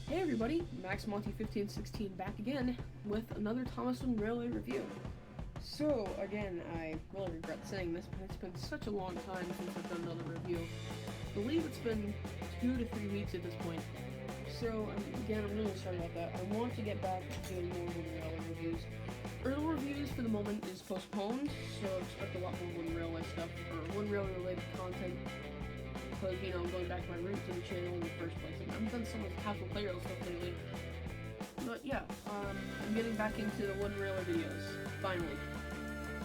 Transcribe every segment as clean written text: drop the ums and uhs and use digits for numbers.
Hey everybody, Max Monty 1516 back again with another Thomaston Railway review. So again, I really regret saying this, but it's been such a long time since I've done another review. I believe it's been 2 to 3 weeks at this point. So again, I'm really sorry about that. I want to get back to doing more Wooden Railway reviews. Earl reviews for the moment is postponed, so expect a lot more Wooden Railway stuff, or Wooden Railway related content. Because, I'm going back to my roots in the channel in the first place. I've done some of the Castle Playreel stuff lately. But yeah, I'm getting back into the Wooden Railway videos, finally.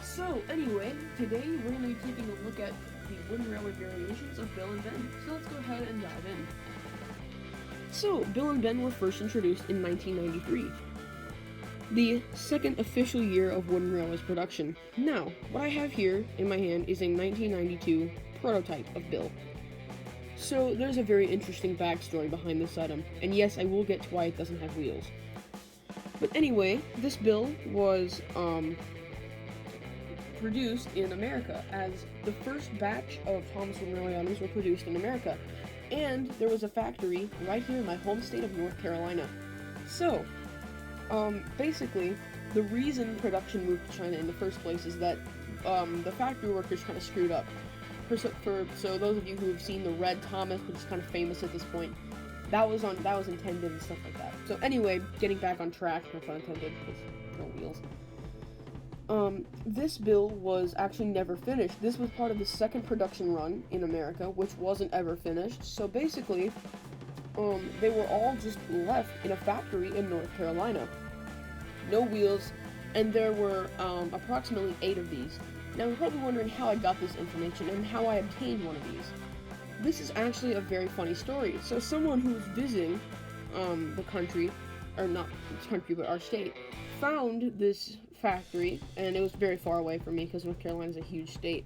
So, anyway, today we're going to be taking a look at the Wooden Railway variations of Bill and Ben. So let's go ahead and dive in. So, Bill and Ben were first introduced in 1993. The second official year of Wooden Railway's production. Now, what I have here in my hand is a 1992 prototype of Bill. So there's a very interesting backstory behind this item, and yes, I will get to why it doesn't have wheels. But anyway, this Bill was produced in America, as the first batch of Thomaston Railway items were produced in America, and there was a factory right here in my home state of North Carolina. So, basically, the reason production moved to China in the first place is that the factory workers kind of screwed up. So those of you who have seen the Red Thomas, which is kind of famous at this point, that was intended and stuff like that. So anyway, getting back on track, no pun intended, because no wheels. This Bill was actually never finished. This was part of the second production run in America, which wasn't ever finished. So basically, they were all just left in a factory in North Carolina. No wheels, and there were approximately 8 of these. Now, you're probably wondering how I got this information and how I obtained one of these. This is actually a very funny story. So someone who was visiting the country, or not the country, but our state, found this factory, and it was very far away from me because North Carolina is a huge state.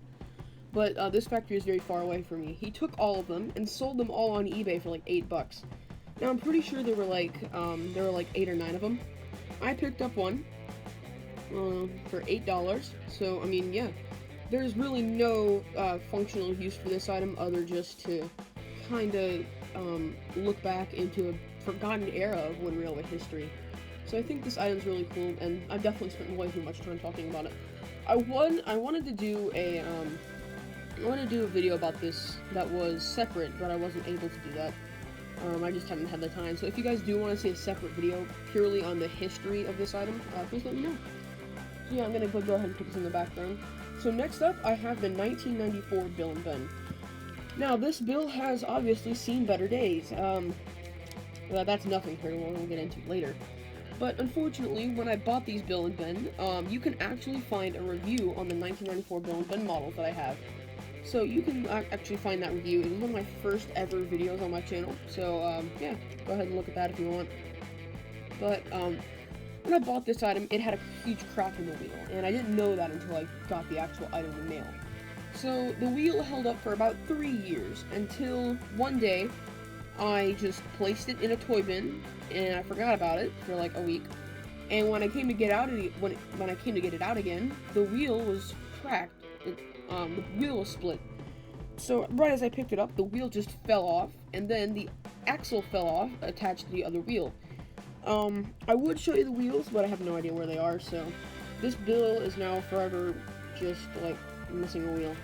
But this factory is very far away from me. He took all of them and sold them all on eBay for like $8. Now, I'm pretty sure there were like 8 or 9 of them. I picked up one for $8. So, I mean, yeah, there's really no functional use for this item other just to kind of look back into a forgotten era of Wooden Railway history. So I think this item's really cool, and I've definitely spent way too much time talking about it. I wanted to do a video about this that was separate, but I wasn't able to do that. I just haven't had the time. So if you guys do want to see a separate video purely on the history of this item, please let me know. So yeah, I'm gonna go ahead and put this in the background. So next up, I have the 1994 Bill and Ben. Now, this Bill has obviously seen better days. Well, that's nothing here, we'll get into later. But unfortunately, when I bought these Bill and Ben, you can actually find a review on the 1994 Bill and Ben models that I have. So you can actually find that review. It was one of my first ever videos on my channel. So yeah, go ahead and look at that if you want. But when I bought this item, it had a huge crack in the wheel, and I didn't know that until I got the actual item in the mail. So the wheel held up for about 3 years, until one day, I just placed it in a toy bin, and I forgot about it for like a week. And when I came to get when I came to get it out again, the wheel was cracked. The wheel was split. So right as I picked it up, the wheel just fell off, and then the axle fell off, attached to the other wheel. I would show you the wheels, but I have no idea where they are, so this Bill is now forever just, like, missing a wheel.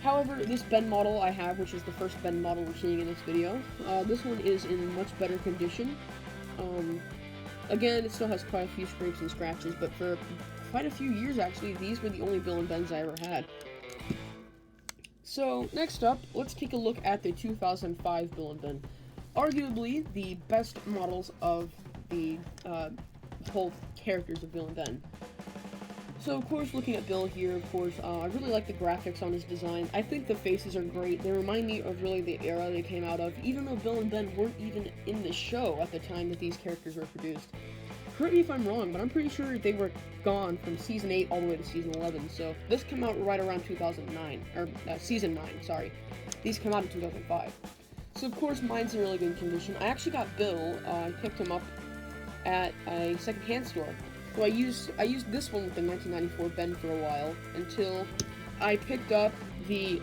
However, this Ben model I have, which is the first Ben model we're seeing in this video, this one is in much better condition. Again, it still has quite a few scrapes and scratches, but for quite a few years, actually, these were the only Bill and Bens I ever had. So, next up, let's take a look at the 2005 Bill and Ben. Arguably, the best models of the whole characters of Bill and Ben. So, of course, looking at Bill here, of course, I really like the graphics on his design. I think the faces are great. They remind me of really the era they came out of, even though Bill and Ben weren't even in the show at the time that these characters were produced. Correct me if I'm wrong, but I'm pretty sure they were gone from Season 8 all the way to Season 11, so this came out right around 2009, or Season 9, sorry. These came out in 2005. So, of course, mine's in really good condition. I actually got Bill. I picked him up at a second-hand store. So I used this one with the 1994 Ben for a while until I picked up the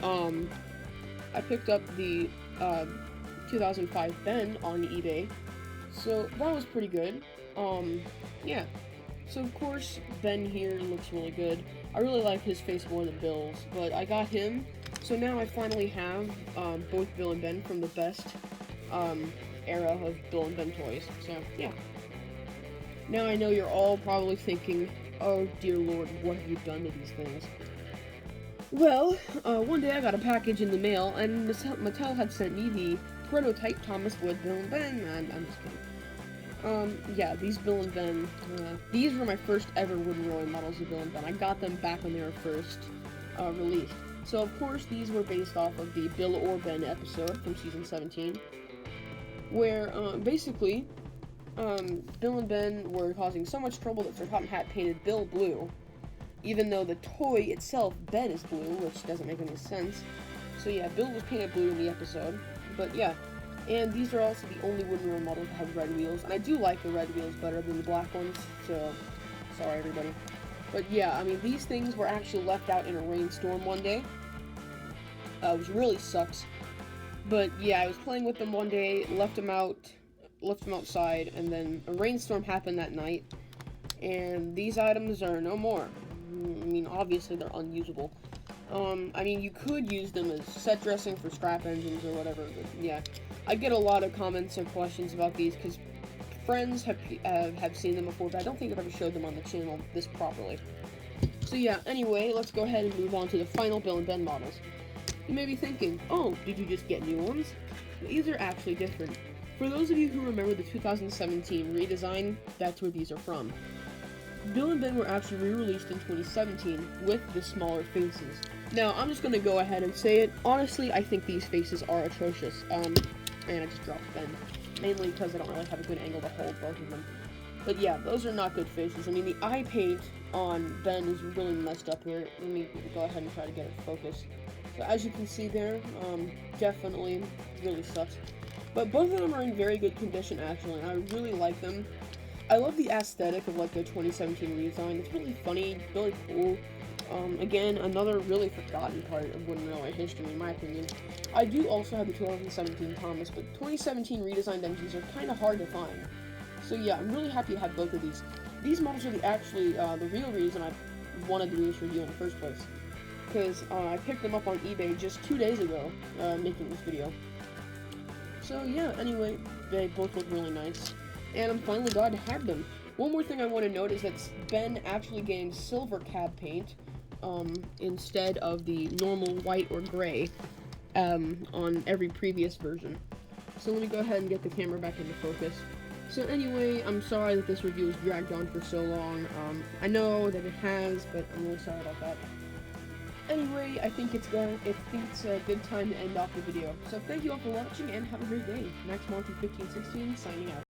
2005 Ben on eBay. So that was pretty good. Yeah. So of course Ben here looks really good. I really like his face more than Bill's, but I got him. So now I finally have both Bill and Ben from the best era of Bill and Ben toys. So yeah. Now I know you're all probably thinking, oh dear lord, what have you done to these things? Well, one day I got a package in the mail, and Mattel had sent me the prototype Thomas Wood Bill and Ben, and I'm just kidding. Yeah, these Bill and Ben, these were my first ever wooden rolling models of Bill and Ben. I got them back when they were first released. So, of course, these were based off of the Bill or Ben episode from season 17, where, basically, Bill and Ben were causing so much trouble that Sir Cotton Hat painted Bill blue, even though the toy itself, Ben, is blue, which doesn't make any sense. So yeah, Bill was painted blue in the episode, but yeah. And these are also the only wooden roll models that have red wheels, and I do like the red wheels better than the black ones, so sorry everybody. But yeah, I mean, these things were actually left out in a rainstorm one day, which really sucks. But yeah, I was playing with them one day, left them outside, and then a rainstorm happened that night, and these items are no more. I mean, obviously they're unusable. I mean, you could use them as set dressing for scrap engines or whatever, but yeah. I get a lot of comments or questions about these because friends have seen them before, but I don't think I've ever showed them on the channel this properly. So yeah, anyway, let's go ahead and move on to the final Bill and Ben models. You may be thinking, oh, did you just get new ones? These are actually different. For those of you who remember the 2017 redesign, that's where these are from. Bill and Ben were actually re-released in 2017 with the smaller faces. Now, I'm just gonna go ahead and say it. Honestly, I think these faces are atrocious. And I just dropped Ben. Mainly because I don't really have a good angle to hold both of them. But yeah, those are not good faces. I mean, the eye paint on Ben is really messed up here. Let me go ahead and try to get it focused. So as you can see there, definitely really sucks. But both of them are in very good condition, actually, and I really like them. I love the aesthetic of, like, the 2017 redesign. It's really funny, really cool. Again, another really forgotten part of Wooden Railway history, in my opinion. I do also have the 2017 Thomas, but 2017 redesigned engines are kind of hard to find. So yeah, I'm really happy to have both of these. These models are the real reason I wanted to do this review in the first place. Because I picked them up on eBay just 2 days ago, making this video. So yeah, anyway, they both look really nice. And I'm finally glad to have them. One more thing I want to note is that Ben actually gained silver cab paint instead of the normal white or gray on every previous version. So let me go ahead and get the camera back into focus. So anyway, I'm sorry that this review has dragged on for so long. I know that it has, but I'm really sorry about that. Anyway, I think it's a good time to end off the video. So thank you all for watching and have a great day. Max Monty 1516 signing out.